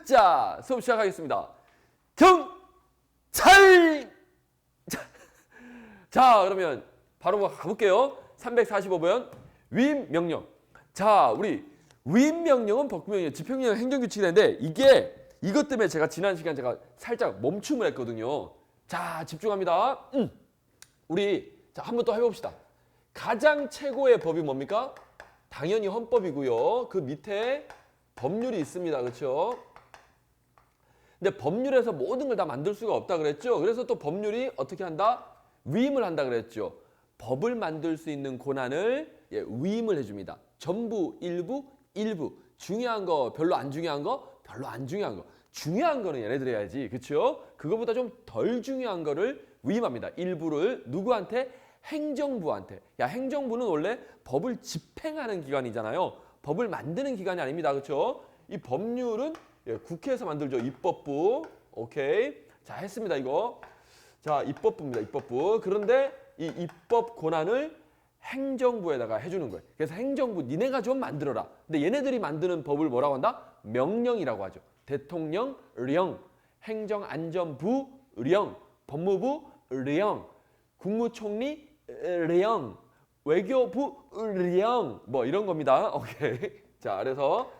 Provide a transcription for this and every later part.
자, 수업 시작하겠습니다. 경찰! 자, 그러면 바로 가볼게요. 345번 위임명령. 자, 우리 위임명령은 법규명령, 집행명령, 행정규칙이 되는데 이것 때문에 제가 지난 시간 제가 살짝 멈춤을 했거든요. 자, 집중합니다. 우리 자, 한번 또 해봅시다. 가장 최고의 법이 뭡니까? 당연히 헌법이고요. 그 밑에 법률이 있습니다. 그렇죠? 근데 법률에서 모든 걸 다 만들 수가 없다 그랬죠? 그래서 또 법률이 어떻게 한다? 위임을 한다 그랬죠? 법을 만들 수 있는 권한을 위임을 해줍니다. 전부, 일부. 중요한 거, 별로 안 중요한 거, 별로 안 중요한 거. 중요한 거는 얘네들이 해야지. 그렇죠? 그거보다 좀 덜 중요한 거를 위임합니다. 일부를 누구한테? 행정부한테. 야, 행정부는 원래 법을 집행하는 기관이잖아요. 법을 만드는 기관이 아닙니다. 그렇죠? 이 법률은 국회에서 만들죠. 입법부. 오케이. 자, 했습니다. 이거. 자, 입법부입니다. 입법부. 그런데 이 입법 권한을 행정부에다가 해주는 거예요. 그래서 행정부 니네가 좀 만들어라. 근데 얘네들이 만드는 법을 뭐라고 한다? 명령이라고 하죠. 대통령령, 행정안전부령, 법무부령, 국무총리령, 외교부령 뭐 이런 겁니다. 오케이. 자, 그래서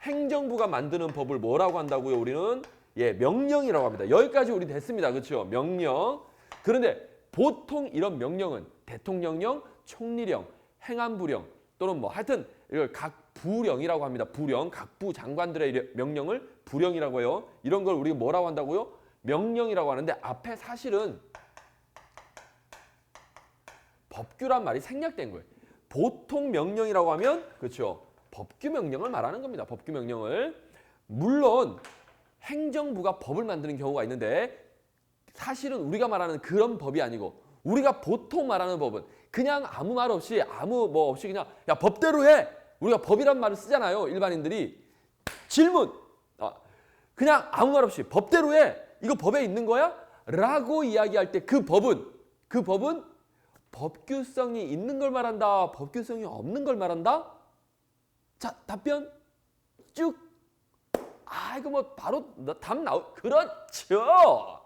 행정부가 만드는 법을 뭐라고 한다고요? 우리는 명령이라고 합니다. 여기까지 우리 됐습니다. 그렇죠? 명령. 그런데 보통 이런 명령은 대통령령, 총리령, 행안부령 또는 뭐 하여튼 이걸 각 부령이라고 합니다. 부령, 각 부 장관들의 명령을 부령이라고 해요. 이런 걸 우리가 뭐라고 한다고요? 명령이라고 하는데 앞에 사실은 법규란 말이 생략된 거예요. 보통 명령이라고 하면 그렇죠. 법규 명령을 말하는 겁니다. 법규 명령을. 물론 행정부가 법을 만드는 경우가 있는데 사실은 우리가 말하는 그런 법이 아니고 우리가 보통 말하는 법은 그냥 아무 말 없이 아무 뭐 없이 그냥 야 법대로 해. 우리가 법이란 말을 쓰잖아요. 일반인들이. 질문. 그냥 아무 말 없이 법대로 해. 이거 법에 있는 거야? 라고 이야기할 때 그 법은 법규성이 있는 걸 말한다. 법규성이 없는 걸 말한다. 자, 답변 쭉. 이거 뭐 바로 답 그렇죠.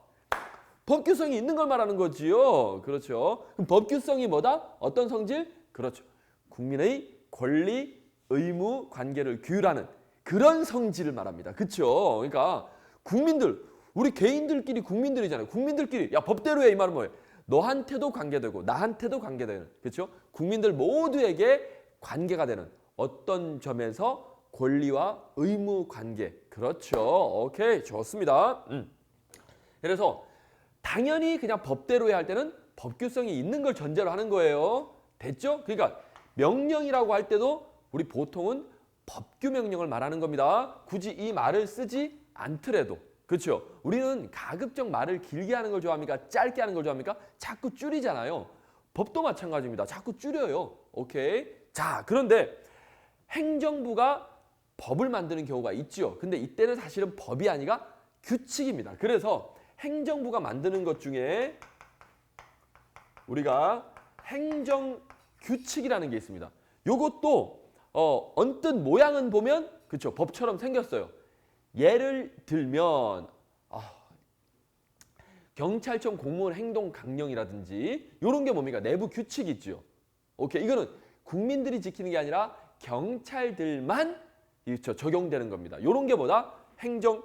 법규성이 있는 걸 말하는 거지요. 그렇죠. 그럼 법규성이 뭐다? 어떤 성질? 그렇죠. 국민의 권리, 의무, 관계를 규율하는 그런 성질을 말합니다. 그렇죠. 그러니까 국민들, 우리 개인들끼리 국민들이잖아요. 국민들끼리 야 법대로 해 이 말은 뭐예요? 너한테도 관계되고 나한테도 관계되는 그렇죠? 국민들 모두에게 관계가 되는 어떤 점에서 권리와 의무 관계 그렇죠. 오케이 좋습니다. 그래서 당연히 그냥 법대로 해야 할 때는 법규성이 있는 걸 전제로 하는 거예요. 됐죠? 그러니까 명령이라고 할 때도 우리 보통은 법규 명령을 말하는 겁니다. 굳이 이 말을 쓰지 않더라도 그렇죠? 우리는 가급적 말을 길게 하는 걸 좋아합니까? 짧게 하는 걸 좋아합니까? 자꾸 줄이잖아요. 법도 마찬가지입니다. 자꾸 줄여요. 오케이. 자, 그런데 행정부가 법을 만드는 경우가 있죠. 근데 이때는 사실은 법이 아니라 규칙입니다. 그래서 행정부가 만드는 것 중에 우리가 행정규칙이라는 게 있습니다. 요것도 언뜻 모양은 보면 그렇죠. 법처럼 생겼어요. 예를 들면 경찰청 공무원 행동 강령이라든지 이런 게 뭡니까? 내부 규칙이 있죠. 오케이. 이거는 국민들이 지키는 게 아니라 경찰들만 그렇죠. 적용되는 겁니다. 이런 게 뭐다? 행정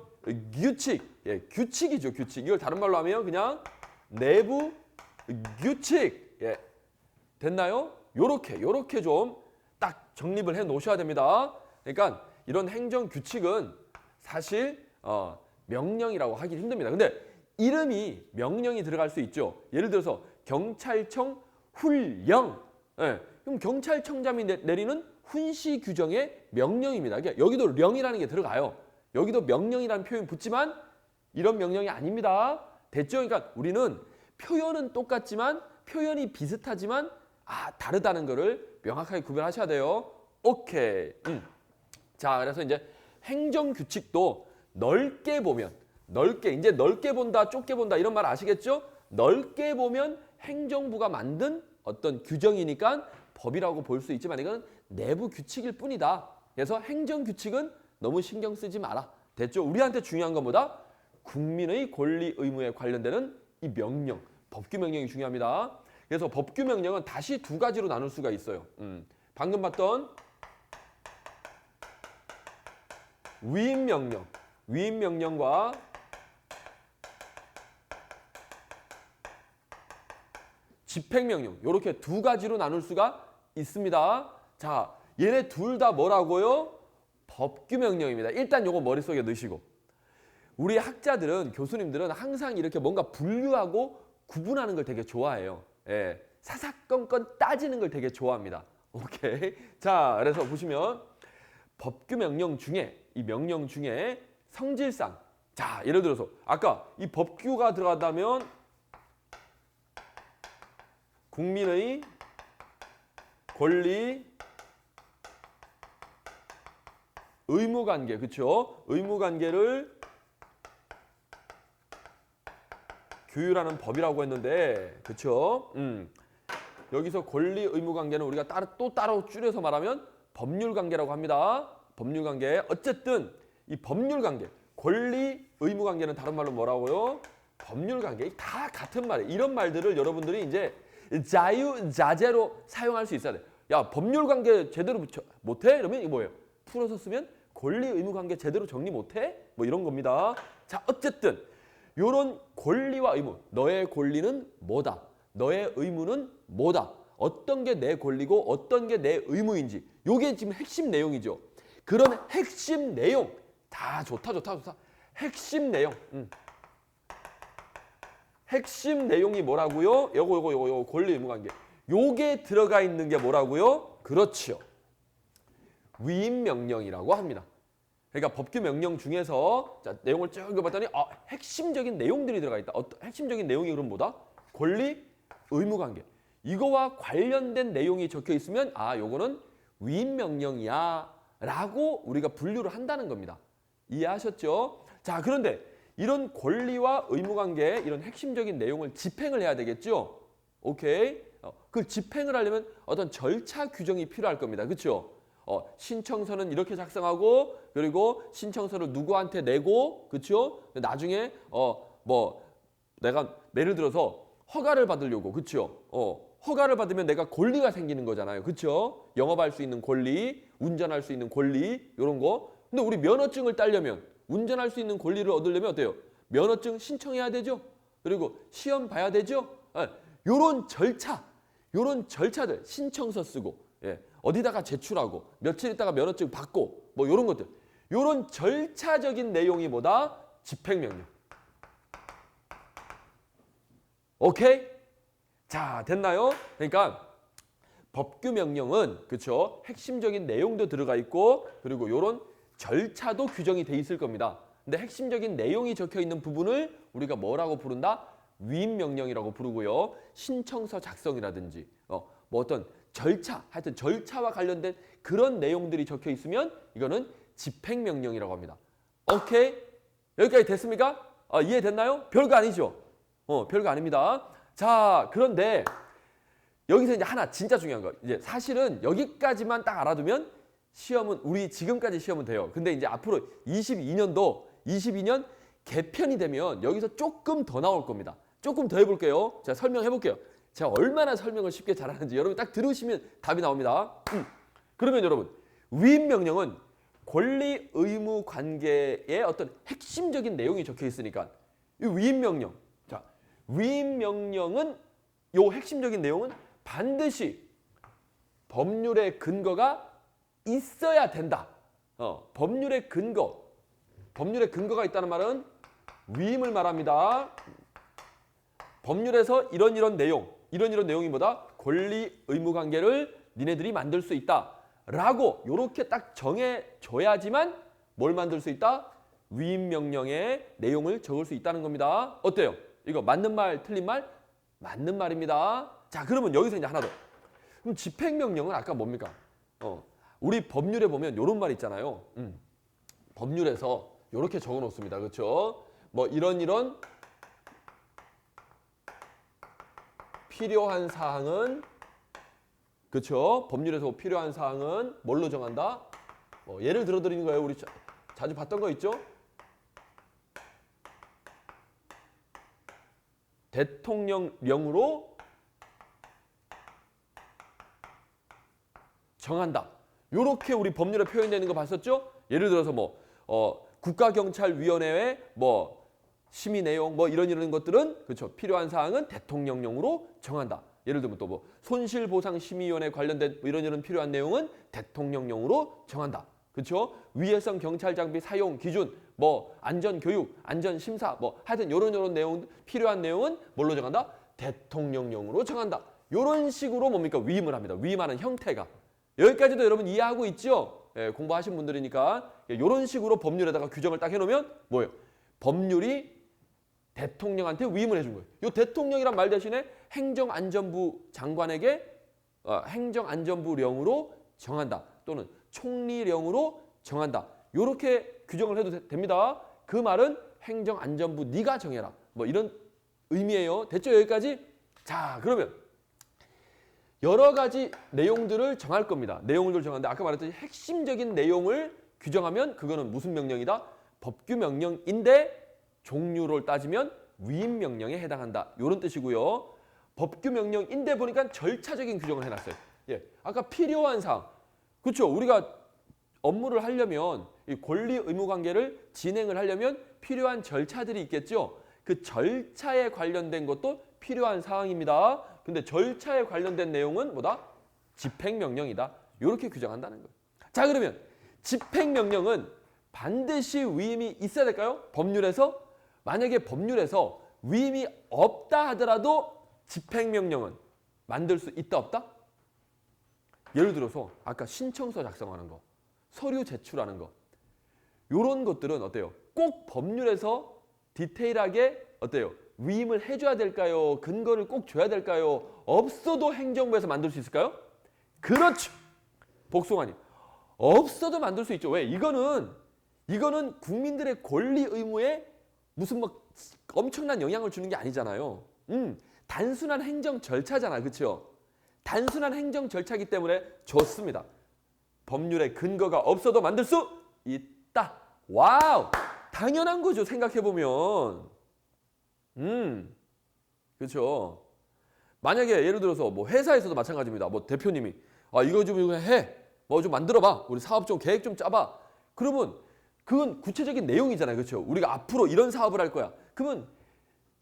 규칙. 규칙이죠. 규칙. 이걸 다른 말로 하면 그냥 내부 규칙. 됐나요? 요렇게 좀 딱 정립을 해 놓으셔야 됩니다. 그러니까 이런 행정 규칙은 사실 명령이라고 하기 힘듭니다. 근데 이름이 명령이 들어갈 수 있죠. 예를 들어서 경찰청 훈령. 그럼 경찰청장이 내리는 훈시 규정의 명령입니다. 그러니까 여기도 령이라는 게 들어가요. 여기도 명령이라는 표현 붙지만 이런 명령이 아닙니다. 됐죠? 그러니까 우리는 표현은 똑같지만 표현이 비슷하지만 다르다는 거를 명확하게 구별하셔야 돼요. 오케이. 자, 그래서 이제 행정규칙도 넓게 보면 이제 넓게 본다, 좁게 본다 이런 말 아시겠죠? 넓게 보면 행정부가 만든 어떤 규정이니까 법이라고 볼 수 있지만 이건 내부 규칙일 뿐이다. 그래서 행정규칙은 너무 신경 쓰지 마라. 됐죠? 우리한테 중요한 건 뭐다? 국민의 권리 의무에 관련되는 이 명령, 법규 명령이 중요합니다. 그래서 법규 명령은 다시 두 가지로 나눌 수가 있어요. 방금 봤던 위임 명령, 위임 명령과 집행 명령, 이렇게 두 가지로 나눌 수가 있습니다. 자, 얘네 둘 다 뭐라고요? 법규 명령입니다. 일단 요거 머릿속에 넣으시고, 우리 학자들은, 교수님들은 항상 이렇게 뭔가 분류하고 구분하는 걸 되게 좋아해요. 예, 사사건건 따지는 걸 되게 좋아합니다. 오케이. 자, 그래서 보시면 법규 명령 중에, 이 명령 중에 성질상, 자, 예를 들어서 아까 이 법규가 들어간다면 국민의 권리 의무관계, 그렇죠? 의무관계를 규율하는 법이라고 했는데, 그렇죠? 여기서 권리 의무관계는 우리가 따로 줄여서 말하면 법률관계라고 합니다. 법률관계. 어쨌든 이 법률관계, 권리 의무관계는 다른 말로 뭐라고요? 법률관계. 다 같은 말이에요. 이런 말들을 여러분들이 이제 자유자재로 사용할 수 있어야 돼. 야, 법률관계 제대로 못해? 이러면 이게 뭐예요? 풀어서 쓰면 권리 의무관계 제대로 정리 못해? 뭐 이런 겁니다. 자, 어쨌든 요런 권리와 의무, 너의 권리는 뭐다? 너의 의무는 뭐다? 어떤 게 내 권리고 어떤 게 내 의무인지, 요게 지금 핵심 내용이죠. 그런 핵심 내용, 다 좋다. 핵심 내용. 핵심 내용이 뭐라고요? 요거 권리 의무 관계. 요게 들어가 있는 게 뭐라고요? 그렇죠. 위임 명령이라고 합니다. 그러니까 법규 명령 중에서, 자, 내용을 쭉 읽어봤더니 핵심적인 내용들이 들어가 있다. 핵심적인 내용이 그럼 뭐다? 권리 의무 관계. 이거와 관련된 내용이 적혀 있으면 요거는 위임 명령이야 라고 우리가 분류를 한다는 겁니다. 이해하셨죠? 자, 그런데 이런 권리와 의무 관계, 이런 핵심적인 내용을 집행을 해야 되겠죠? 오케이? 그 집행을 하려면 어떤 절차 규정이 필요할 겁니다. 그렇죠? 신청서는 이렇게 작성하고, 그리고 신청서를 누구한테 내고, 그렇죠? 나중에 내가 예를 들어서 허가를 받으려고, 그렇죠? 허가를 받으면 내가 권리가 생기는 거잖아요. 그렇죠? 영업할 수 있는 권리, 운전할 수 있는 권리, 이런 거. 근데 우리 면허증을 따려면, 운전할 수 있는 권리를 얻으려면 어때요? 면허증 신청해야 되죠? 그리고 시험 봐야 되죠? 요런 절차들, 신청서 쓰고, 어디다가 제출하고, 며칠 있다가 면허증 받고, 뭐 요런 것들. 요런 절차적인 내용이 뭐다? 집행명령. 오케이? 자, 됐나요? 그러니까 법규 명령은, 그렇죠? 핵심적인 내용도 들어가 있고, 그리고 요런 절차도 규정이 돼 있을 겁니다. 근데 핵심적인 내용이 적혀 있는 부분을 우리가 뭐라고 부른다? 위임 명령이라고 부르고요. 신청서 작성이라든지 뭐 어떤 절차, 하여튼 절차와 관련된 그런 내용들이 적혀 있으면 이거는 집행 명령이라고 합니다. 오케이? 여기까지 됐습니까? 이해됐나요? 별거 아니죠? 별거 아닙니다. 자, 그런데 여기서 이제 하나 진짜 중요한 거. 이제 사실은 여기까지만 딱 알아두면 시험은, 우리 지금까지 시험은 돼요. 근데 이제 앞으로 22년 개편이 되면 여기서 조금 더 나올 겁니다. 조금 더 해볼게요. 자, 설명해 볼게요. 제가 얼마나 설명을 쉽게 잘하는지 여러분 딱 들으시면 답이 나옵니다. 그러면 여러분, 위임 명령은 권리 의무 관계의 어떤 핵심적인 내용이 적혀 있으니까 이 위임 명령. 자, 위임 명령은 요 핵심적인 내용은 반드시 법률의 근거가 있어야 된다. 법률의 근거가 있다는 말은 위임을 말합니다. 법률에서 이런 내용이 뭐다? 권리 의무 관계를 니네들이 만들 수 있다. 라고 요렇게 딱 정해줘야지만 뭘 만들 수 있다? 위임 명령의 내용을 적을 수 있다는 겁니다. 어때요? 이거 맞는 말, 틀린 말? 맞는 말입니다. 자, 그러면 여기서 이제 하나 더. 그럼 집행 명령은 아까 뭡니까? 우리 법률에 보면 이런 말 있잖아요. 법률에서 이렇게 적어 놓습니다. 그렇죠? 뭐 이런 필요한 사항은, 그렇죠? 법률에서 필요한 사항은 뭘로 정한다? 예를 들어 드리는 거예요. 우리 자주 봤던 거 있죠? 대통령령으로 정한다. 요렇게 우리 법률에 표현되는 거 봤었죠? 예를 들어서 뭐 국가경찰위원회의 뭐 심의 내용 뭐 이런 것들은 그렇죠. 필요한 사항은 대통령령으로 정한다. 예를 들면 또 뭐 손실보상심의위원회 관련된 뭐 이런 필요한 내용은 대통령령으로 정한다. 그렇죠? 위해성 경찰 장비 사용 기준, 뭐 안전교육, 안전심사, 뭐 하여튼 요런 내용 필요한 내용은 뭘로 정한다? 대통령령으로 정한다. 요런 식으로 뭡니까? 위임을 합니다. 위임하는 형태가. 여기까지도 여러분 이해하고 있죠? 예, 공부하신 분들이니까 요런 식으로 법률에다가 규정을 딱 해놓으면 뭐예요? 법률이 대통령한테 위임을 해준 거예요. 요 대통령이란 말 대신에 행정안전부 장관에게 행정안전부령으로 정한다. 또는 총리령으로 정한다. 요렇게 규정을 해도 됩니다. 그 말은 행정안전부 네가 정해라. 뭐 이런 의미예요. 됐죠? 여기까지? 자, 그러면 여러 가지 내용들을 정할 겁니다. 내용을 정하는데 아까 말했듯이 핵심적인 내용을 규정하면 그거는 무슨 명령이다? 법규명령인데 종류를 따지면 위임명령에 해당한다. 이런 뜻이고요. 법규명령인데 보니까 절차적인 규정을 해놨어요. 예, 아까 필요한 사항. 그렇죠. 우리가 업무를 하려면 이 권리 의무 관계를 진행을 하려면 필요한 절차들이 있겠죠. 그 절차에 관련된 것도 필요한 사항입니다. 근데 절차에 관련된 내용은 뭐다? 집행명령이다. 이렇게 규정한다는 거예요. 자, 그러면 집행명령은 반드시 위임이 있어야 될까요? 법률에서? 만약에 법률에서 위임이 없다 하더라도 집행명령은 만들 수 있다 없다? 예를 들어서 아까 신청서 작성하는 거, 서류 제출하는 거 이런 것들은 어때요? 꼭 법률에서 디테일하게 어때요? 위임을 해줘야 될까요? 근거를 꼭 줘야 될까요? 없어도 행정부에서 만들 수 있을까요? 그렇죠. 복숭아님. 없어도 만들 수 있죠. 왜? 이거는 국민들의 권리 의무에 무슨 뭐 엄청난 영향을 주는 게 아니잖아요. 단순한 행정 절차잖아. 그렇죠? 단순한 행정 절차이기 때문에 좋습니다. 법률에 근거가 없어도 만들 수 있다. 와우! 당연한 거죠. 생각해보면. 그렇죠. 만약에 예를 들어서 뭐 회사에서도 마찬가지입니다. 뭐 대표님이 이거 좀 해. 뭐 좀 만들어봐. 우리 사업 좀 계획 좀 짜봐. 그러면 그건 구체적인 내용이잖아요. 그렇죠? 우리가 앞으로 이런 사업을 할 거야. 그러면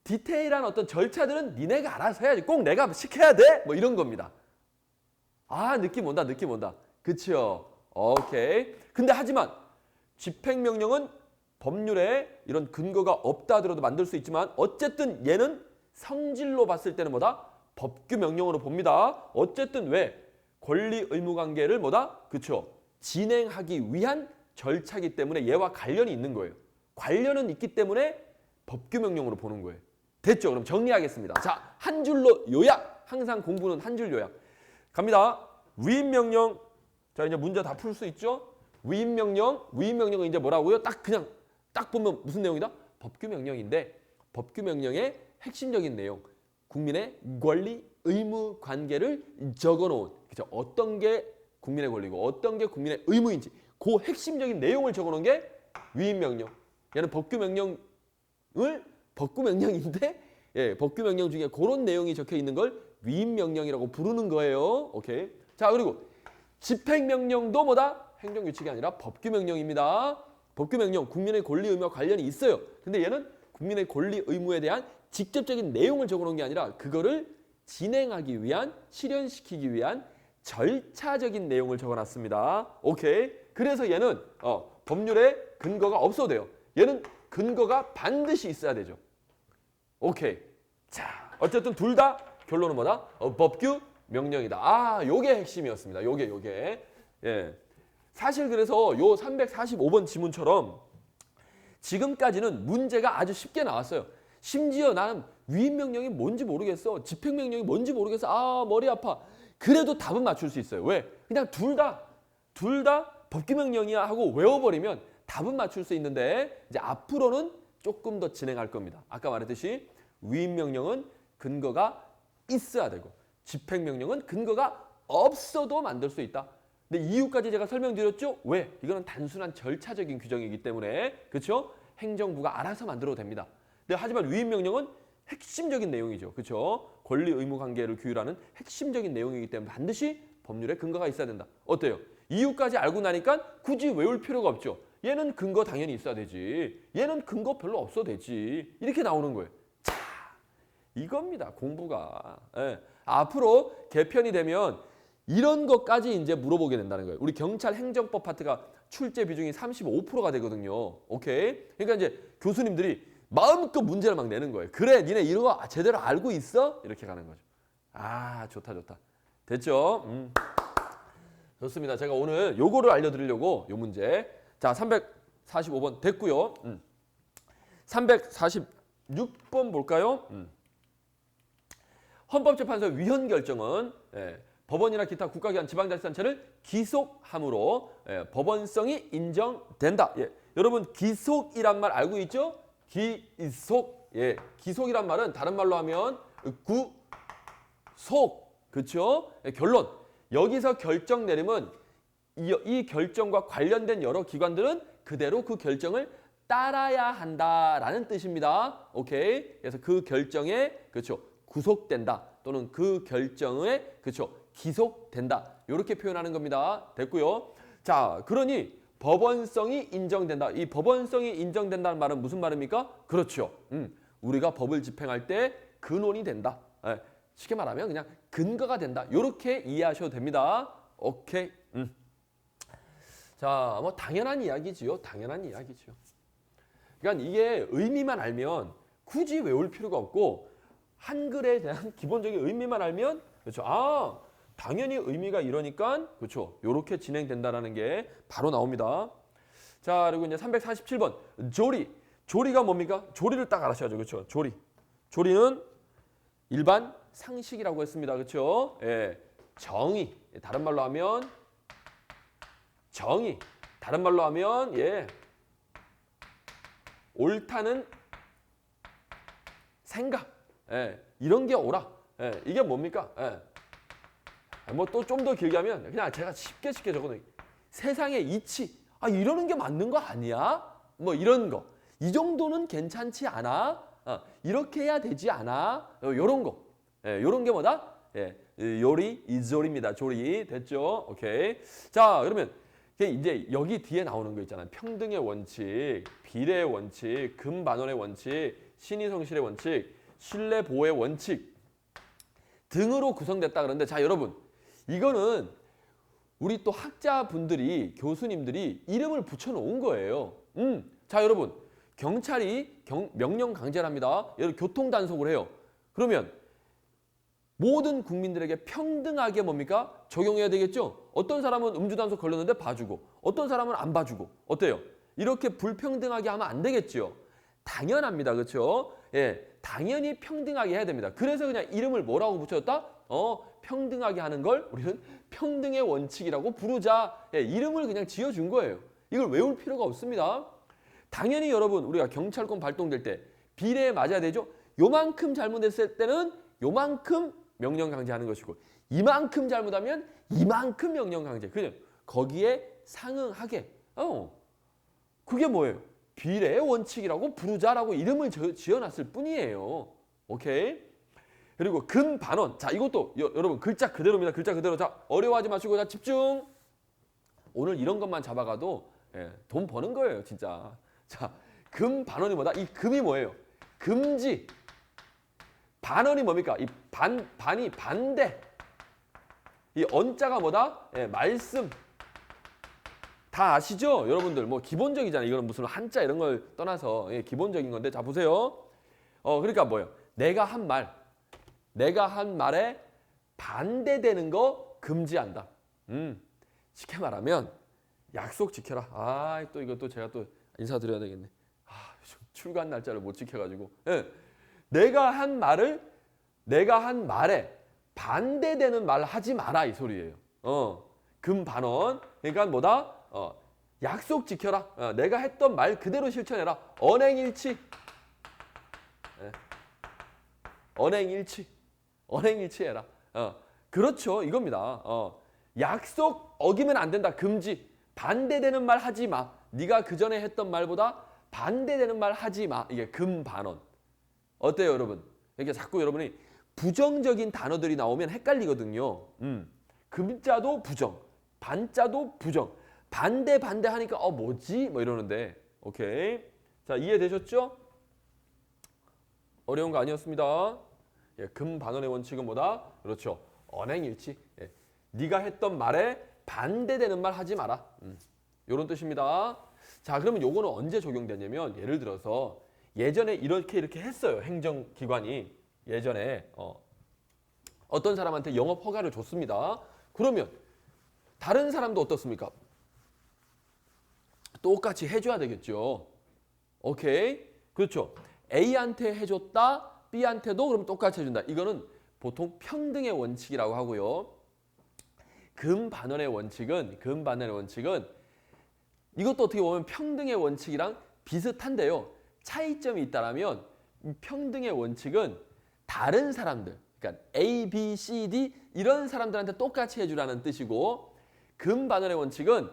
디테일한 어떤 절차들은 니네가 알아서 해야지. 꼭 내가 시켜야 돼? 뭐 이런 겁니다. 느낌 온다. 느낌 온다. 그렇죠? 오케이. 근데 하지만 집행명령은 법률에 이런 근거가 없다 하더라도 만들 수 있지만 어쨌든 얘는 성질로 봤을 때는 뭐다? 법규명령으로 봅니다. 어쨌든 왜? 권리 의무 관계를 뭐다? 그렇죠? 진행하기 위한 절차이기 때문에 얘와 관련이 있는 거예요. 관련은 있기 때문에 법규명령으로 보는 거예요. 됐죠? 그럼 정리하겠습니다. 자, 한 줄로 요약. 항상 공부는 한 줄 요약. 갑니다. 위임명령. 자, 이제 문제 다 풀 수 있죠? 위임명령은 이제 뭐라고요? 딱 보면 무슨 내용이다? 법규명령인데 법규명령의 핵심적인 내용, 국민의 권리, 의무 관계를 적어놓은 그죠? 어떤 게 국민의 권리고 어떤 게 국민의 의무인지 그 핵심적인 내용을 적어놓은 게 위임명령. 얘는 법규명령인데 법규명령 중에 그런 내용이 적혀 있는 걸 위임명령이라고 부르는 거예요. 오케이. 자, 그리고 집행명령도 뭐다? 행정규칙이 아니라 법규명령입니다. 법규명령, 국민의 권리 의무와 관련이 있어요. 근데 얘는 국민의 권리 의무에 대한 직접적인 내용을 적어놓은 게 아니라 그거를 진행하기 위한, 실현시키기 위한 절차적인 내용을 적어놨습니다. 오케이. 그래서 얘는 법률에 근거가 없어도 돼요. 얘는 근거가 반드시 있어야 되죠. 오케이. 자, 어쨌든 둘 다 결론은 뭐다? 법규 명령이다. 요게 핵심이었습니다. 요게. 예. 사실 그래서 요 345번 지문처럼 지금까지는 문제가 아주 쉽게 나왔어요. 심지어 나는 위임명령이 뭔지 모르겠어. 집행명령이 뭔지 모르겠어. 머리 아파. 그래도 답은 맞출 수 있어요. 왜? 그냥 둘 다 법규명령이야 하고 외워버리면 답은 맞출 수 있는데 이제 앞으로는 조금 더 진행할 겁니다. 아까 말했듯이 위임명령은 근거가 있어야 되고 집행명령은 근거가 없어도 만들 수 있다. 근데 이유까지 제가 설명드렸죠? 왜? 이거는 단순한 절차적인 규정이기 때문에 그렇죠? 행정부가 알아서 만들어도 됩니다. 근데 하지만 위임명령은 핵심적인 내용이죠. 그렇죠? 권리 의무 관계를 규율하는 핵심적인 내용이기 때문에 반드시 법률에 근거가 있어야 된다. 어때요? 이유까지 알고 나니까 굳이 외울 필요가 없죠. 얘는 근거 당연히 있어야 되지. 얘는 근거 별로 없어도 되지. 이렇게 나오는 거예요. 자, 이겁니다. 공부가. 예. 앞으로 개편이 되면 이런 것까지 이제 물어보게 된다는 거예요. 우리 경찰 행정법 파트가 출제 비중이 35%가 되거든요. 오케이? 그러니까 이제 교수님들이 마음껏 문제를 막 내는 거예요. 그래, 니네 이런 거 제대로 알고 있어? 이렇게 가는 거죠. 아, 좋다, 좋다. 됐죠? 좋습니다. 제가 오늘 요거를 알려드리려고 요 문제. 자, 345번 됐고요. 346번 볼까요? 헌법재판소 위헌 결정은 법원이나 기타 국가기관 지방자치단체를 기속함으로 법원성이 인정된다. 여러분 기속이란 말 알고 있죠? 기속. 기속이란 말은 다른 말로 하면 구속. 그렇죠? 결론. 여기서 결정 내림은 이 결정과 관련된 여러 기관들은 그대로 그 결정을 따라야 한다라는 뜻입니다. 오케이? 그래서 그 결정에 그렇죠. 구속된다 또는 그 결정에 그렇죠. 기속된다. 이렇게 표현하는 겁니다. 됐고요. 자, 그러니 법원성이 인정된다. 이 법원성이 인정된다는 말은 무슨 말입니까? 그렇죠. 우리가 법을 집행할 때 근원이 된다. 쉽게 말하면 그냥 근거가 된다. 이렇게 이해하셔도 됩니다. 오케이. 자, 뭐 당연한 이야기지요. 당연한 이야기지요. 그러니까 이게 의미만 알면 굳이 외울 필요가 없고 한글에 대한 기본적인 의미만 알면 그렇죠. 아, 당연히 의미가 이러니까 그렇죠. 이렇게 진행된다라는 게 바로 나옵니다. 자, 그리고 이제 347번 조리. 조리가 뭡니까? 조리를 딱 알아셔야죠. 그렇죠? 조리. 조리는 일반 상식이라고 했습니다. 그렇죠? 예. 정의. 다른 말로 하면 정의. 다른 말로 하면 옳다는 생각. 이런 게 옳아. 이게 뭡니까? 뭐 또 좀 더 길게 하면 그냥 제가 쉽게 적어놓은 세상의 이치. 아, 이러는 게 맞는 거 아니야? 뭐 이런 거. 이 정도는 괜찮지 않아? 이렇게 해야 되지 않아? 요런 거. 요런 게 뭐다? 요리, 이조리입니다. 조리. 됐죠? 오케이. 자, 그러면 이제 여기 뒤에 나오는 거 있잖아요. 평등의 원칙, 비례의 원칙, 금반원의 원칙, 신의성실의 원칙, 신뢰 보호의 원칙 등으로 구성됐다 그러는데 자, 여러분. 이거는 우리 또 학자분들이 교수님들이 이름을 붙여놓은 거예요. 자, 여러분. 경찰이 명령 강제를 합니다. 예를 교통단속을 해요. 그러면 모든 국민들에게 평등하게 뭡니까? 적용해야 되겠죠? 어떤 사람은 음주단속 걸렸는데 봐주고 어떤 사람은 안 봐주고 어때요? 이렇게 불평등하게 하면 안 되겠죠? 당연합니다. 그렇죠? 당연히 평등하게 해야 됩니다. 그래서 그냥 이름을 뭐라고 붙였다? 평등하게 하는 걸 우리는 평등의 원칙이라고 부르자. 이름을 그냥 지어준 거예요. 이걸 외울 필요가 없습니다. 당연히 여러분 우리가 경찰권 발동될 때 비례에 맞아야 되죠. 요만큼 잘못했을 때는 요만큼 명령 강제하는 것이고 이만큼 잘못하면 이만큼 명령 강제. 그죠? 거기에 상응하게. 그게 뭐예요? 비례의 원칙이라고 부르자라고 이름을 지어놨을 뿐이에요. 오케이? 그리고 금반원. 자, 이것도 여러분 글자 그대로입니다. 글자 그대로. 자, 어려워하지 마시고 자, 집중. 오늘 이런 것만 잡아가도 돈 버는 거예요, 진짜. 자, 금반원이 뭐다? 이 금이 뭐예요? 금지. 반원이 뭡니까? 이 반이 반대. 이 언자가 뭐다? 말씀. 다 아시죠? 여러분들 뭐 기본적이잖아요. 이거는 무슨 한자 이런 걸 떠나서 기본적인 건데 자, 보세요. 그러니까 뭐예요? 내가 한 말에 반대되는 거 금지한다. 쉽게 말하면 약속 지켜라. 아, 또 이것도 제가 또 인사드려야 되겠네. 출간 날짜를 못 지켜가지고. 내가 한 말에 반대되는 말 하지 마라 이 소리예요. 금반원. 그러니까 뭐다? 약속 지켜라. 내가 했던 말 그대로 실천해라. 언행일치. 언행일치해라. 그렇죠. 이겁니다. 약속 어기면 안 된다. 금지. 반대되는 말 하지 마. 네가 그전에 했던 말보다 반대되는 말 하지 마. 이게 금반원. 어때요, 여러분? 그러니까 자꾸 여러분이 부정적인 단어들이 나오면 헷갈리거든요. 금자도 부정, 반자도 부정, 반대 하니까 뭐지? 뭐 이러는데. 오케이. 자, 이해되셨죠? 어려운 거 아니었습니다. 예, 금반원의 원칙은 뭐다? 그렇죠. 언행일치. 예, 네가 했던 말에 반대되는 말 하지 마라. 이런 뜻입니다. 자, 그러면 요거는 언제 적용되냐면 예를 들어서 예전에 이렇게 했어요. 행정기관이 예전에 어떤 사람한테 영업 허가를 줬습니다. 그러면 다른 사람도 어떻습니까? 똑같이 해줘야 되겠죠. 오케이. 그렇죠. A한테 해줬다. B한테도 그럼 똑같이 해준다. 이거는 보통 평등의 원칙이라고 하고요. 금반원의 원칙은 이것도 어떻게 보면 평등의 원칙이랑 비슷한데요. 차이점이 있다면 평등의 원칙은 다른 사람들, 그러니까 A, B, C, D 이런 사람들한테 똑같이 해주라는 뜻이고, 금반원의 원칙은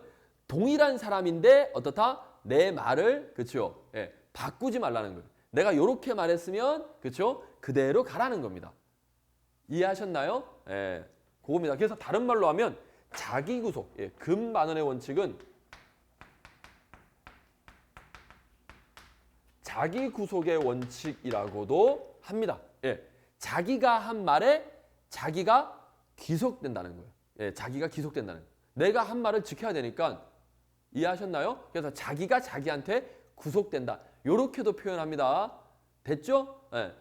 동일한 사람인데 어떻다? 내 말을 그렇죠? 예, 바꾸지 말라는 거예요. 내가 이렇게 말했으면 그렇죠? 그대로 가라는 겁니다. 이해하셨나요? 예, 그겁니다. 그래서 다른 말로 하면 자기 구속. 예, 금반원의 원칙은 자기 구속의 원칙이라고도 합니다. 예, 자기가 한 말에 자기가 귀속된다는 거예요. 예, 자기가 귀속된다는 거예요. 내가 한 말을 지켜야 되니까. 이해하셨나요? 그래서 자기가 자기한테 구속된다. 요렇게도 표현합니다. 됐죠? 예,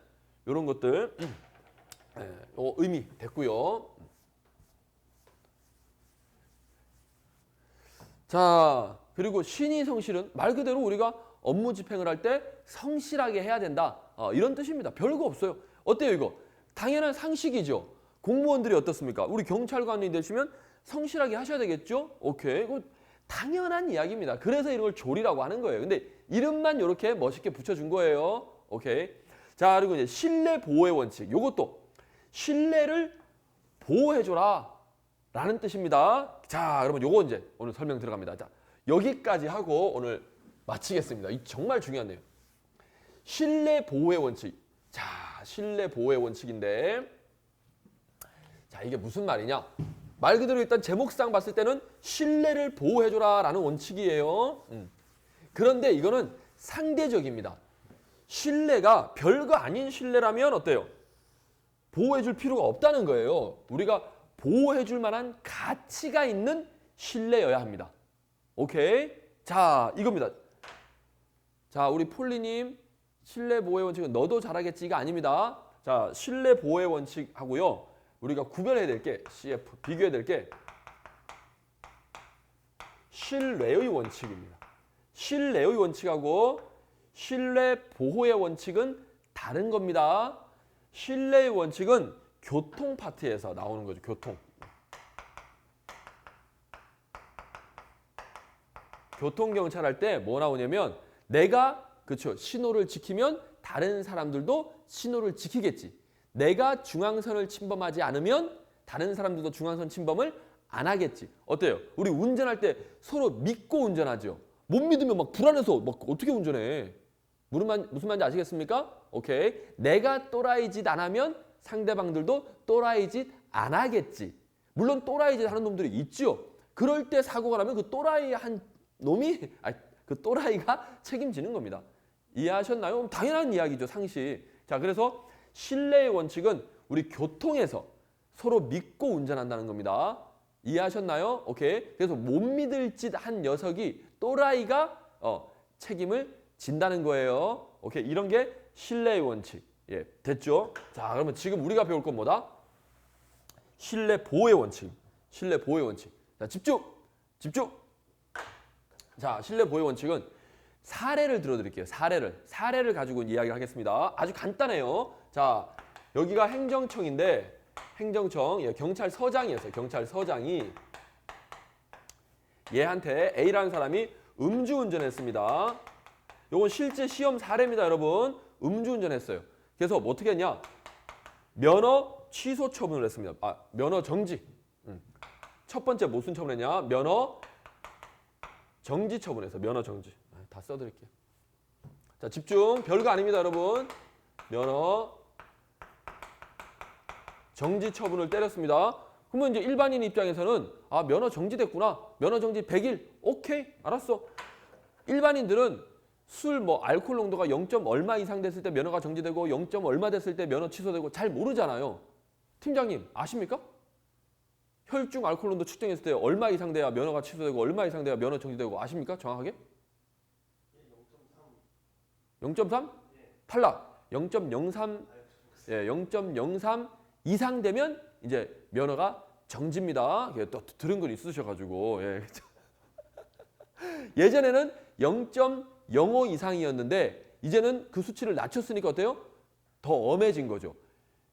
요런 것들 의미 됐고요. 자, 그리고 신이 성실은 말 그대로 우리가 업무 집행을 할 때 성실하게 해야 된다. 이런 뜻입니다. 별거 없어요. 어때요 이거? 당연한 상식이죠. 공무원들이 어떻습니까? 우리 경찰관이 되시면 성실하게 하셔야 되겠죠? 오케이. 이거 당연한 이야기입니다. 그래서 이런 걸 조리라고 하는 거예요. 근데 이름만 이렇게 멋있게 붙여준 거예요. 오케이. 자, 그리고 이제 신뢰 보호의 원칙. 이것도 신뢰를 보호해줘라 라는 뜻입니다. 자, 여러분 요거 이제 오늘 설명 들어갑니다. 자, 여기까지 하고 오늘 마치겠습니다. 이 정말 중요한데요. 신뢰 보호의 원칙. 자, 신뢰 보호의 원칙인데, 자, 이게 무슨 말이냐? 말 그대로 일단 제목상 봤을 때는 신뢰를 보호해줘라 라는 원칙이에요. 그런데 이거는 상대적입니다. 신뢰가 별거 아닌 신뢰라면 어때요? 보호해줄 필요가 없다는 거예요. 우리가 보호해줄 만한 가치가 있는 신뢰여야 합니다. 오케이? 자, 이겁니다. 자, 우리 폴리님, 신뢰 보호의 원칙은 너도 잘하겠지가 아닙니다. 자, 신뢰 보호의 원칙하고요. 우리가 구별해야 될 게, CF, 비교해야 될 게 신뢰의 원칙입니다. 신뢰의 원칙하고 신뢰 보호의 원칙은 다른 겁니다. 신뢰의 원칙은 교통 파트에서 나오는 거죠. 교통. 교통경찰 할 때 뭐 나오냐면 내가 그렇죠. 신호를 지키면 다른 사람들도 신호를 지키겠지. 내가 중앙선을 침범하지 않으면 다른 사람들도 중앙선 침범을 안 하겠지. 어때요? 우리 운전할 때 서로 믿고 운전하죠. 못 믿으면 막 불안해서 막 어떻게 운전해. 무슨 말인지 아시겠습니까? 오케이. 내가 또라이 짓 안 하면 상대방들도 또라이 짓 안 하겠지. 물론 또라이 짓 하는 놈들이 있죠. 그럴 때 사고가 나면 그 또라이 한 놈이 그 또라이가 책임지는 겁니다. 이해하셨나요? 당연한 이야기죠. 상식. 자, 그래서 신뢰의 원칙은 우리 교통에서 서로 믿고 운전한다는 겁니다. 이해하셨나요? 오케이. 그래서 못 믿을 짓 한 녀석이 또라이가 책임을 진다는 거예요. 오케이. 이런 게 신뢰의 원칙. 예, 됐죠? 자, 그러면 지금 우리가 배울 건 뭐다? 신뢰 보호의 원칙. 신뢰 보호의 원칙. 자, 집중. 자, 신뢰 보호의 원칙은 사례를 들어드릴게요. 사례를 가지고 이야기를 하겠습니다. 아주 간단해요. 자, 여기가 행정청인데 행정청, 예, 경찰서장이었어요. 경찰서장이 얘한테 A라는 사람이 음주운전했습니다. 요건 실제 시험 사례입니다, 여러분. 음주운전했어요. 그래서 뭐 어떻게 했냐? 면허 취소 처분을 했습니다. 면허 정지. 첫 번째 무슨 처분했냐? 면허 정지 처분해서 면허 정지. 다 써드릴게요. 자, 집중. 별거 아닙니다, 여러분. 면허 정지 처분을 때렸습니다. 그러면 이제 일반인 입장에서는 아, 면허 정지됐구나. 면허 정지 100일. 오케이. 알았어. 일반인들은 술 뭐 알코올 농도가 0. 얼마 이상 됐을 때 면허가 정지되고 0. 얼마 됐을 때 면허 취소되고 잘 모르잖아요. 팀장님 아십니까? 혈중 알코올 농도 측정했을 때 얼마 이상 돼야 면허가 취소되고 얼마 이상 돼야 면허 정지되고 아십니까? 정확하게? 0.3? 탈락. 0.03 예, 0.03 이상 되면 이제 면허가 정지입니다. 또 들은 건 있으셔가지고 예. 예전에는 0.05 이상이었는데 이제는 그 수치를 낮췄으니까 어때요? 더 엄해진 거죠.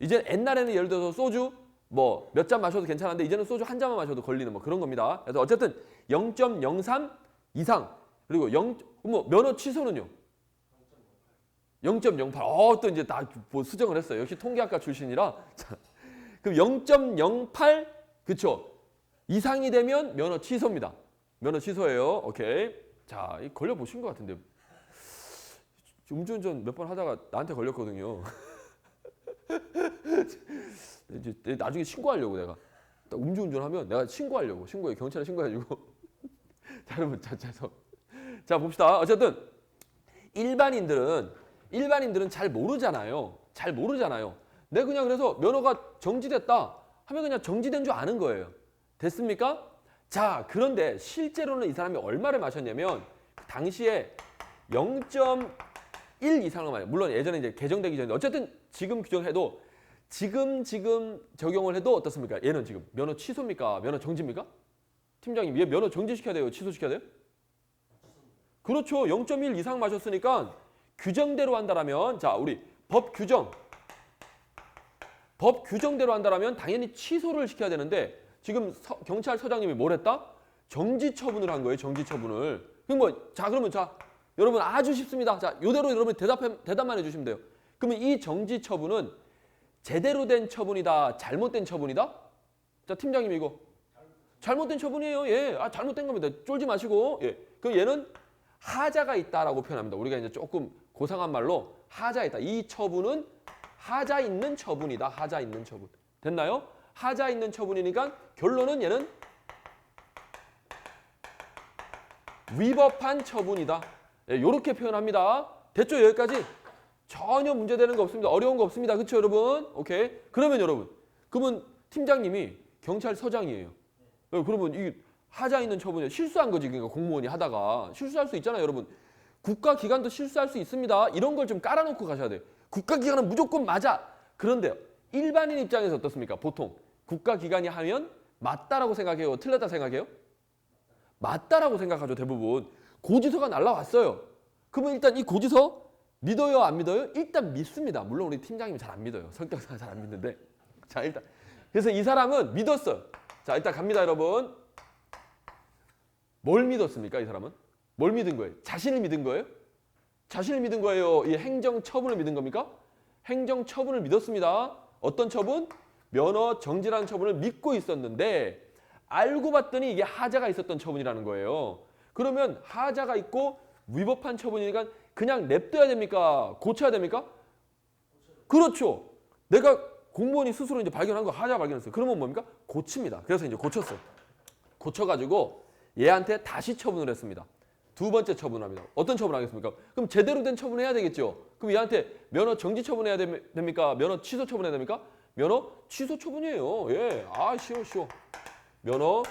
이제 옛날에는 예를 들어서 소주 뭐 몇 잔 마셔도 괜찮은데 이제는 소주 한 잔만 마셔도 걸리는 뭐 그런 겁니다. 그래서 어쨌든 0.03 이상 그리고 뭐 면허 취소는요? 0.08. 또 이제 다 뭐 수정을 했어요. 역시 통계학과 출신이라. 자, 그럼 0.08 그쵸? 이상이 되면 면허 취소입니다. 면허 취소예요. 오케이. 자, 이 걸려 보신 것 같은데 음주운전 몇 번 하다가 나한테 걸렸거든요. 이제 나중에 신고하려고 내가 딱 음주운전하면 내가 신고하려고 경찰에 신고해가지고 자 여러분 자 봅시다. 어쨌든 일반인들은 잘 모르잖아요. 내가 그냥 그래서 면허가 정지됐다 하면 그냥 정지된 줄 아는 거예요. 됐습니까? 자 그런데 실제로는 이 사람이 얼마를 마셨냐면 당시에 0.1 이상을 마셨어요. 물론 예전에 이제 개정되기 전에 어쨌든 지금 규정해도 지금 적용을 해도 어떻습니까? 얘는 지금 면허 취소입니까? 면허 정지입니까? 팀장님 얘 면허 정지시켜야 돼요? 취소시켜야 돼요? 그렇죠. 0.1 이상 마셨으니까 규정대로 한다라면 자 우리 법 규정대로 한다라면 당연히 취소를 시켜야 되는데 지금 경찰서장님이 뭘 했다? 정지 처분을 한 거예요. 정지 처분을. 그러면 여러분 아주 쉽습니다. 자 요대로 여러분 대답만 해주시면 돼요. 그러면 이 정지 처분은 제대로 된 처분이다, 잘못된 처분이다? 자 팀장님 이거 잘못된 처분이에요. 예, 잘못된 겁니다. 쫄지 마시고. 예, 그럼 얘는 하자가 있다라고 표현합니다. 우리가 이제 조금 고상한 말로 하자 있다. 이 처분은 하자 있는 처분이다. 하자 있는 처분. 됐나요? 하자 있는 처분이니까 결론은 얘는 위법한 처분이다. 예, 이렇게 표현합니다. 됐죠? 여기까지? 전혀 문제되는 거 없습니다. 어려운 거 없습니다. 그렇죠, 여러분? 오케이. 그러면 팀장님이 경찰서장이에요. 그러면 이 하자 있는 처분이 실수한 거지. 그러니까 공무원이 하다가 실수할 수 있잖아요, 여러분. 국가기관도 실수할 수 있습니다. 이런 걸 좀 깔아놓고 가셔야 돼요. 국가기관은 무조건 맞아. 그런데 일반인 입장에서 어떻습니까? 보통 국가기관이 하면 맞다라고 생각해요? 틀렸다 생각해요? 맞다라고 생각하죠, 대부분. 고지서가 날라왔어요. 그러면 일단 이 고지서 믿어요, 안 믿어요? 일단 믿습니다. 물론 우리 팀장님이 잘 안 믿어요. 성격상 잘 안 믿는데. 자, 일단. 그래서 이 사람은 믿었어요. 자, 일단 갑니다, 여러분. 뭘 믿었습니까, 이 사람은? 뭘 믿은 거예요? 자신을 믿은 거예요? 자신을 믿은 거예요? 이 행정 처분을 믿은 겁니까? 행정 처분을 믿었습니다. 어떤 처분? 면허 정지라는 처분을 믿고 있었는데 알고 봤더니 이게 하자가 있었던 처분이라는 거예요. 그러면 하자가 있고 위법한 처분이니까 그냥 냅둬야 됩니까? 고쳐야 됩니까? 그렇죠. 내가 공무원이 스스로 이제 발견한 거 하자 발견했어요. 그러면 뭡니까? 고칩니다. 그래서 이제 고쳤어요. 고쳐가지고 얘한테 다시 처분을 했습니다. 두 번째 처분합니다. 어떤 처분을 하겠습니까? 그럼 제대로 된 처분을 해야 되겠죠. 그럼 얘한테 면허 정지 처분해야 됩니까? 면허 취소 처분해야 됩니까? 면허 취소 처분이에요. 예, 쉬워. 면허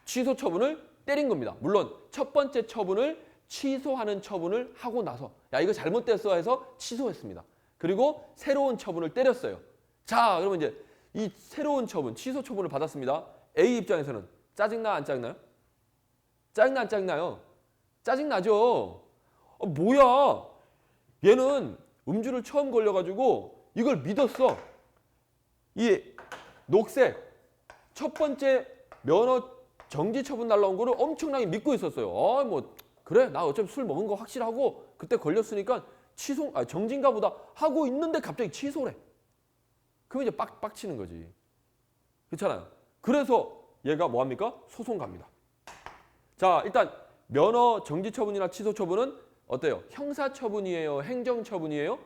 취소 처분을 때린 겁니다. 물론 첫 번째 처분을 취소하는 처분을 하고 나서 야 이거 잘못됐어 해서 취소했습니다. 그리고 새로운 처분을 때렸어요. 자 그러면 이제 이 새로운 처분, 취소 처분을 받았습니다. A 입장에서는 짜증나 안 짜증나요? 짜증나 안 짜증나요? 짜증나죠. 뭐야 얘는 음주를 처음 걸려가지고 이걸 믿었어. 이 녹색 첫 번째 면허 정지 처분 날라온 거를 엄청나게 믿고 있었어요. 뭐 그래 나 어차피 술 먹은 거 확실하고 그때 걸렸으니까 정지인가 보다 하고 있는데 갑자기 취소래. 그럼 이제 빡치는 거지. 그렇잖아요. 그래서 얘가 뭐합니까? 소송 갑니다. 자 일단 면허 정지 처분이나 취소 처분은 어때요? 형사 처분이에요? 행정 처분이에요?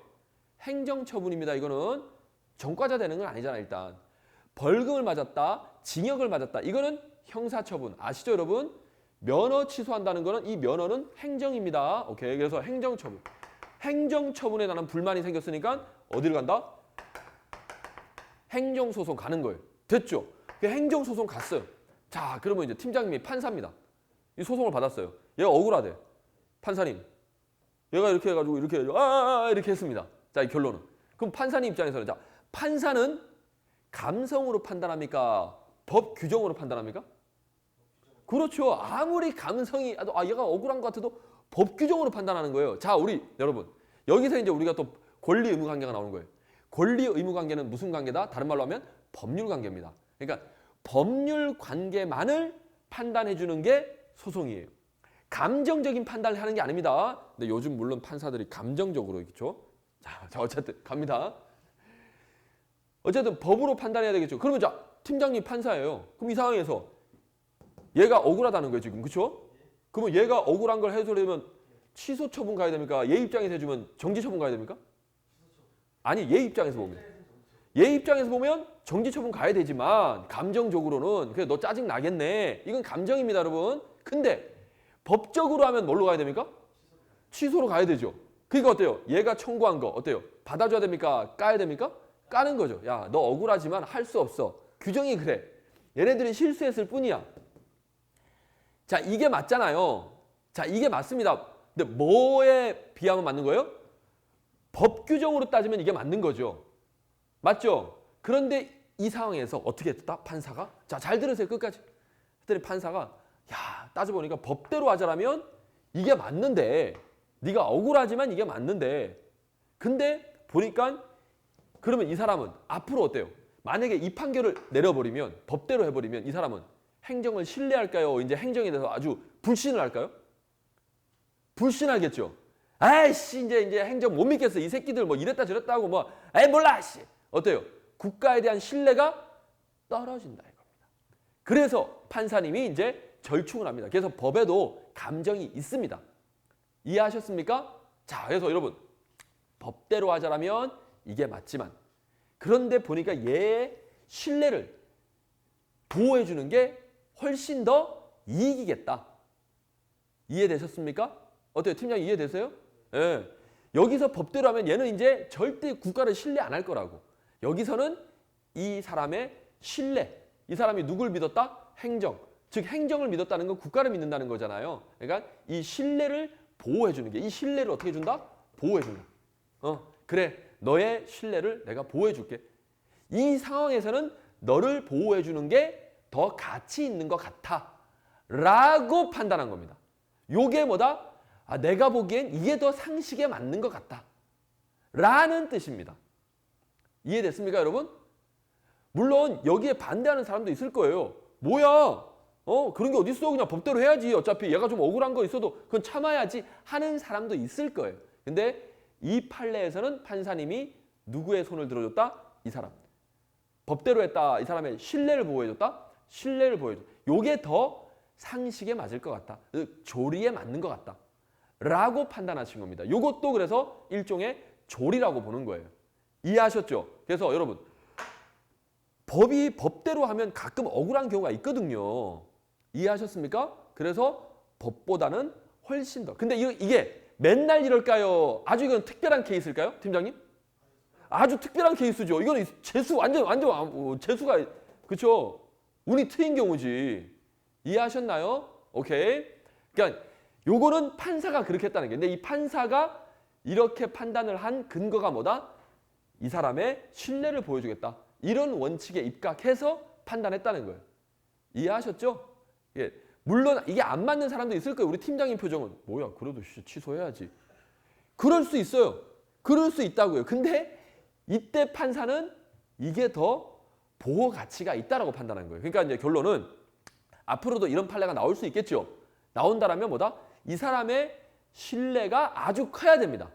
행정처분입니다. 이거는 전과자 되는 건 아니잖아 일단. 벌금을 맞았다, 징역을 맞았다. 이거는 형사처분. 아시죠 여러분? 면허 취소한다는 거는 이 면허는 행정입니다. 오케이. 그래서 행정처분. 행정처분에 관한 불만이 생겼으니까 어디를 간다? 행정소송 가는 거예요. 됐죠? 행정소송 갔어요. 자, 그러면 이제 팀장님이 판사입니다. 이 소송을 받았어요. 얘가 억울하대. 판사님. 얘가 이렇게 해가지고 이렇게 이렇게 했습니다. 자, 이 결론은. 그럼 판사님 입장에서는 자, 판사는 감성으로 판단합니까? 법 규정으로 판단합니까? 그렇죠. 아무리 감성이 얘가 억울한 것 같아도 법 규정으로 판단하는 거예요. 자, 우리 여러분 여기서 이제 우리가 또 권리 의무 관계가 나오는 거예요. 권리 의무 관계는 무슨 관계다? 다른 말로 하면 법률 관계입니다. 그러니까 법률 관계만을 판단해 주는 게 소송이에요. 감정적인 판단을 하는 게 아닙니다. 근데 요즘 물론 판사들이 감정적으로 있죠. 자, 어쨌든 갑니다. 어쨌든 법으로 판단해야 되겠죠. 그러면 자, 팀장님 판사예요. 그럼 이 상황에서 얘가 억울하다는 거예요, 지금. 그렇죠? 그러면 얘가 억울한 걸 해소하려면 취소 처분 가야 됩니까? 얘 입장에서 해주면 정지 처분 가야 됩니까? 아니, 얘 입장에서 보면. 얘 입장에서 보면 정지 처분 가야 되지만 감정적으로는 그래 너 짜증 나겠네. 이건 감정입니다, 여러분. 근데 법적으로 하면 뭘로 가야 됩니까? 취소로 가야 되죠. 그러니까 어때요? 얘가 청구한 거 어때요? 받아줘야 됩니까? 까야 됩니까? 까는 거죠. 야, 너 억울하지만 할 수 없어. 규정이 그래. 얘네들이 실수했을 뿐이야. 자, 이게 맞잖아요. 자, 이게 맞습니다. 근데 뭐에 비하면 맞는 거예요? 법 규정으로 따지면 이게 맞는 거죠. 맞죠? 그런데 이 상황에서 어떻게 했다? 판사가? 자, 잘 들으세요. 끝까지. 그랬더니 판사가 야, 따져보니까 법대로 하자라면 이게 맞는데 네가 억울하지만 이게 맞는데 근데 보니까 그러면 이 사람은 앞으로 어때요? 만약에 이 판결을 내려버리면 법대로 해버리면 이 사람은 행정을 신뢰할까요? 이제 행정에 대해서 아주 불신을 할까요? 불신하겠죠. 아이씨 이제 행정 못 믿겠어. 이 새끼들 뭐 이랬다 저랬다 하고 뭐 에이 몰라 씨. 어때요? 국가에 대한 신뢰가 떨어진다 이겁니다. 그래서 판사님이 이제 절충을 합니다. 그래서 법에도 감정이 있습니다. 이해하셨습니까? 자, 그래서 여러분 법대로 하자라면 이게 맞지만 그런데 보니까 얘의 신뢰를 보호해 주는 게 훨씬 더 이익이겠다. 이해되셨습니까? 어때요? 팀장님 이해되세요? 예. 여기서 법대로 하면 얘는 이제 절대 국가를 신뢰 안 할 거라고. 여기서는 이 사람의 신뢰. 이 사람이 누굴 믿었다? 행정. 즉 행정을 믿었다는 건 국가를 믿는다는 거잖아요. 그러니까 이 신뢰를 보호해 주는 게 이 신뢰를 어떻게 해준다? 보호해 준다. 그래. 너의 신뢰를 내가 보호해 줄게. 이 상황에서는 너를 보호해 주는 게 더 가치 있는 것 같아. 라고 판단한 겁니다. 요게 뭐다? 아, 내가 보기엔 이게 더 상식에 맞는 것 같다. 라는 뜻입니다. 이해됐습니까, 여러분? 물론 여기에 반대하는 사람도 있을 거예요. 뭐야? 그런 게 어딨어? 그냥 법대로 해야지. 어차피 얘가 좀 억울한 거 있어도 그건 참아야지 하는 사람도 있을 거예요. 근데 이 판례에서는 판사님이 누구의 손을 들어줬다? 이 사람. 법대로 했다. 이 사람의 신뢰를 보호해줬다. 신뢰를 보여줘. 요게 더 상식에 맞을 것 같다. 조리에 맞는 것 같다. 라고 판단하신 겁니다. 요것도 그래서 일종의 조리라고 보는 거예요. 이해하셨죠? 그래서 여러분 법이 법대로 하면 가끔 억울한 경우가 있거든요. 이해하셨습니까? 그래서 법보다는 훨씬 더. 근데 이게 맨날 이럴까요? 아주 이건 특별한 케이스일까요? 팀장님? 아주 특별한 케이스죠. 이거는 재수 완전 재수가 그렇죠? 운이 트인 경우지. 이해하셨나요? 오케이. 그러니까 요거는 판사가 그렇게 했다는 게. 근데 이 판사가 이렇게 판단을 한 근거가 뭐다? 이 사람의 신뢰를 보여주겠다. 이런 원칙에 입각해서 판단했다는 거예요. 이해하셨죠? 예. 물론 이게 안 맞는 사람도 있을 거예요. 우리 팀장님 표정은 뭐야 그래도 취소해야지. 그럴 수 있어요. 그럴 수 있다고요. 근데 이때 판사는 이게 더 보호 가치가 있다라고 판단한 거예요. 그러니까 이제 결론은 앞으로도 이런 판례가 나올 수 있겠죠. 나온다라면 뭐다? 이 사람의 신뢰가 아주 커야 됩니다.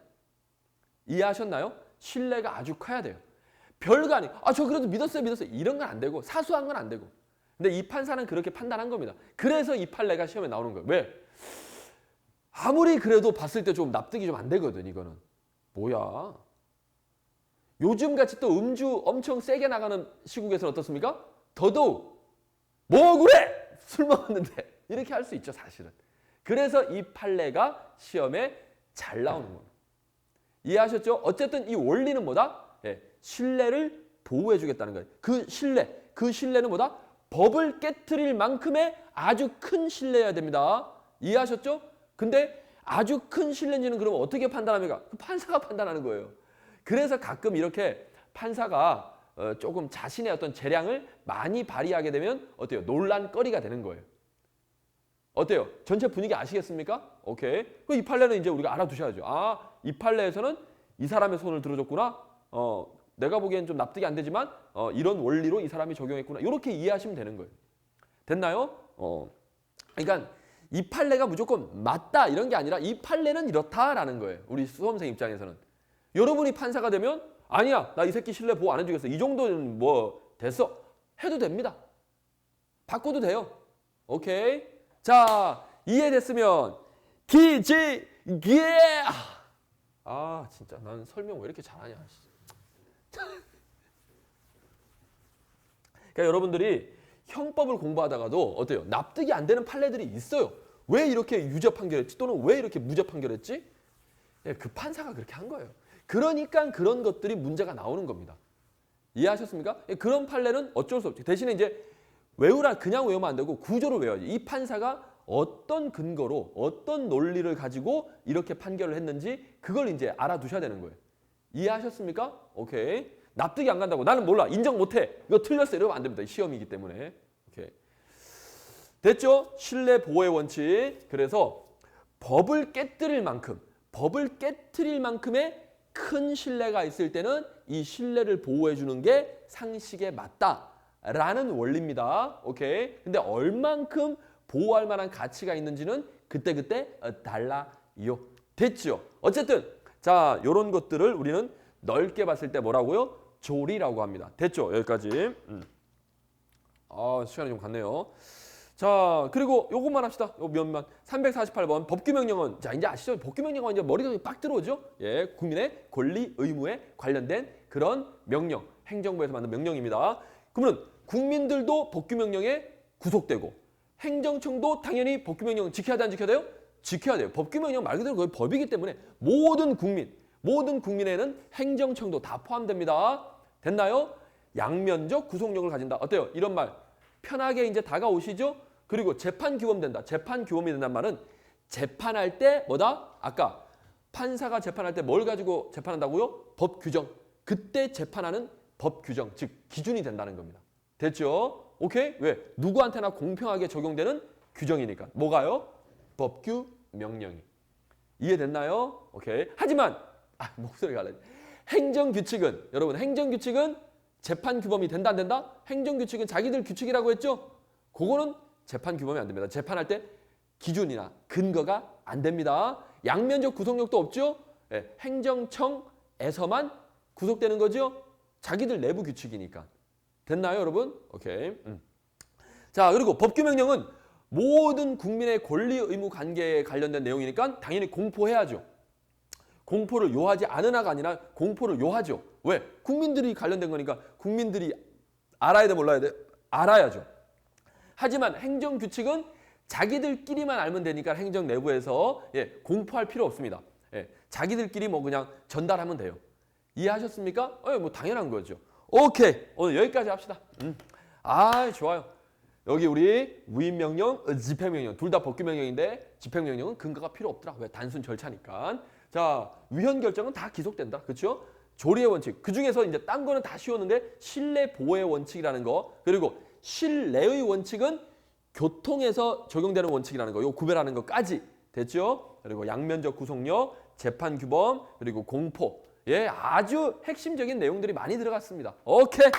이해하셨나요? 신뢰가 아주 커야 돼요. 별거 아니. 저 그래도 믿었어요. 이런 건 안 되고 사소한 건 안 되고. 근데 이 판사는 그렇게 판단한 겁니다. 그래서 이 판례가 시험에 나오는 거예요. 왜? 아무리 그래도 봤을 때 좀 납득이 좀 안 되거든. 이거는. 뭐야? 요즘같이 또 음주 엄청 세게 나가는 시국에서는 어떻습니까? 더더욱 뭐 그래? 술 먹었는데 이렇게 할 수 있죠, 사실은. 그래서 이 판례가 시험에 잘 나오는 겁니다. 이해하셨죠? 어쨌든 이 원리는 뭐다? 예, 신뢰를 보호해 주겠다는 거예요. 그 신뢰는 뭐다? 법을 깨트릴 만큼의 아주 큰 신뢰여야 됩니다. 이해하셨죠? 근데 아주 큰 신뢰인지는 그러면 어떻게 판단합니까? 그 판사가 판단하는 거예요. 그래서 가끔 이렇게 판사가 조금 자신의 어떤 재량을 많이 발휘하게 되면 어때요? 논란거리가 되는 거예요. 어때요? 전체 분위기 아시겠습니까? 오케이. 이 판례는 이제 우리가 알아두셔야죠. 아, 이 판례에서는 이 사람의 손을 들어줬구나. 내가 보기엔 좀 납득이 안 되지만 이런 원리로 이 사람이 적용했구나. 이렇게 이해하시면 되는 거예요. 됐나요? 그러니까 이 판례가 무조건 맞다 이런 게 아니라 이 판례는 이렇다라는 거예요. 우리 수험생 입장에서는. 여러분이 판사가 되면 아니야, 나 이 새끼 신뢰 보호 안 해주겠어. 이 정도는 뭐 됐어. 해도 됩니다. 바꿔도 돼요. 오케이. 자, 이해됐으면 기지개. 아, 진짜 난 설명 왜 이렇게 잘하냐. 그러니까 여러분들이 형법을 공부하다가도 어때요? 납득이 안 되는 판례들이 있어요. 왜 이렇게 유죄 판결했지? 또는 왜 이렇게 무죄 판결했지? 그 판사가 그렇게 한 거예요. 그러니까 그런 것들이 문제가 나오는 겁니다. 이해하셨습니까? 그런 판례는 어쩔 수 없죠. 대신에 이제 그냥 외우면 안 되고 구조를 외워야지. 이 판사가 어떤 근거로 어떤 논리를 가지고 이렇게 판결을 했는지 그걸 이제 알아두셔야 되는 거예요. 이해하셨습니까? 오케이. 납득이 안 간다고 나는 몰라 인정 못해 이거 틀렸어 이러면 안 됩니다. 시험이기 때문에. 오케이. 됐죠? 신뢰 보호의 원칙. 그래서 법을 깨트릴 만큼의 큰 신뢰가 있을 때는 이 신뢰를 보호해 주는 게 상식에 맞다라는 원리입니다. 오케이. 근데 얼만큼 보호할 만한 가치가 있는지는 그때그때 달라요. 됐죠? 어쨌든 자, 요런 것들을 우리는 넓게 봤을 때 뭐라고요? 조리라고 합니다. 됐죠? 여기까지. 시간이 좀 갔네요. 자, 그리고 요것만 합시다. 요 몇만. 348번 법규명령은 자, 이제 아시죠? 법규명령은 이제 머리가 빡 들어오죠? 예, 국민의 권리 의무에 관련된 그런 명령, 행정부에서 만든 명령입니다. 그러면 국민들도 법규명령에 구속되고 행정청도 당연히 법규명령 지켜야 돼, 안 지켜야 돼요? 지켜야 돼요. 법규명령 말 그대로 거의 법이기 때문에 모든 국민에는 행정청도 다 포함됩니다. 됐나요? 양면적 구속력을 가진다. 어때요? 이런 말 편하게 이제 다가오시죠? 그리고 재판 규범 된다. 재판 규범이 된다는 말은 재판할 때 뭐다? 아까 판사가 재판할 때 뭘 가지고 재판한다고요? 법 규정. 그때 재판하는 법 규정, 즉 기준이 된다는 겁니다. 됐죠? 오케이? 왜? 누구한테나 공평하게 적용되는 규정이니까. 뭐가요? 법규 명령이. 이해됐나요? 오케이. 하지만 목소리가 갈라지. 행정규칙은 여러분 행정규칙은 재판 규범이 된다 안 된다? 행정규칙은 자기들 규칙이라고 했죠? 그거는 재판 규범이 안 됩니다. 재판할 때 기준이나 근거가 안 됩니다. 양면적 구속력도 없죠? 네, 행정청에서만 구속되는 거죠? 자기들 내부 규칙이니까. 됐나요, 여러분? 오케이. 자, 그리고 법규명령은 모든 국민의 권리 의무 관계에 관련된 내용이니까 당연히 공포해야죠. 공포를 요하지 않으나가 아니라 공포를 요하죠. 왜? 국민들이 관련된 거니까 국민들이 알아야 돼, 몰라야 돼? 알아야죠. 하지만 행정규칙은 자기들끼리만 알면 되니까 행정 내부에서 공포할 필요 없습니다. 자기들끼리 뭐 그냥 전달하면 돼요. 이해하셨습니까? 뭐 당연한 거죠. 오케이. 오늘 여기까지 합시다. 좋아요. 여기 우리 위임명령, 집행명령 둘 다 법규명령인데 집행명령은 근거가 필요 없더라. 왜? 단순 절차니까. 자, 위헌결정은 다 기속된다. 그렇죠? 조리의 원칙. 그중에서 이제 딴 거는 다 쉬웠는데 신뢰 보호의 원칙이라는 거. 그리고 신뢰의 원칙은 교통에서 적용되는 원칙이라는 거. 이거 구별하는 것까지 됐죠? 그리고 양면적 구속력, 재판 규범, 그리고 공포. 아주 핵심적인 내용들이 많이 들어갔습니다. 오케이.